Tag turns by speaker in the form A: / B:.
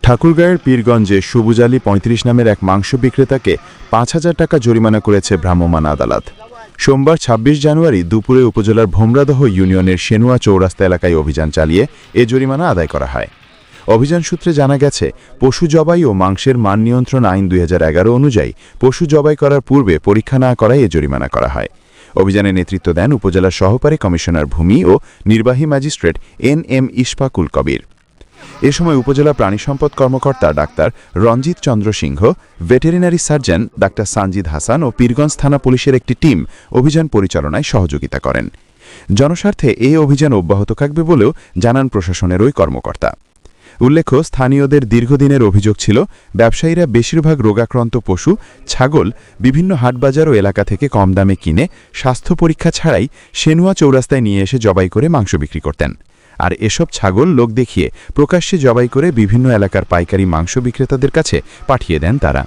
A: ঠাকুরগাঁয়ের পীরগঞ্জে সবুজ আলী ৩৫ নামের এক মাংস বিক্রেতাকে ৫,০০০ টাকা জরিমানা করেছে ভ্রাম্যমাণ আদালত। সোমবার ২৬ জানুয়ারি দুপুরে উপজেলার ভোমরাদহ ইউনিয়নের সেনুয়া চৌরাস্তা এলাকায় অভিযান চালিয়ে এ জরিমানা আদায় করা হয়। অভিযান সূত্রে জানা গেছে, পশু জবাই ও মাংসের মান নিয়ন্ত্রণ আইন ২০১১ অনুযায়ী পশু জবাই করার পূর্বে পরীক্ষা না করায় এ জরিমানা করা হয়। অভিযানে নেতৃত্ব দেন উপজেলার সহকারী কমিশনার ভূমি ও নির্বাহী ম্যাজিস্ট্রেট NM ইশফাকুল কবির। এ সময় উপজেলা প্রাণী সম্পদ কর্মকর্তা doctor Ranjit Chandra Singha, veterinary surgeon doctor Sanjid Hasan ও পীরগঞ্জ থানা পুলিশের একটি টিম অভিযান পরিচালনায় সহযোগিতা করেন। জনস্বার্থে এই অভিযান অব্যাহত থাকবে বলেও জানান প্রশাসনের ওই কর্মকর্তা। উল্লেখ্য, স্থানীয়দের দীর্ঘদিনের অভিযোগ ছিল, ব্যবসায়ীরা বেশিরভাগ রোগাক্রান্ত পশু, ছাগল বিভিন্ন হাটবাজার ও এলাকা থেকে কম দামে কিনে স্বাস্থ্য পরীক্ষা ছাড়াই সেনুয়া চৌরাস্তায় নিয়ে এসে জবাই করে মাংস বিক্রি করতেন। আর এসব ছাগল লোক দেখিয়ে প্রকাশ্যে জবাই করে বিভিন্ন এলাকার পাইকারি মাংস বিক্রেতাদের কাছে পাঠিয়ে দেন তারা।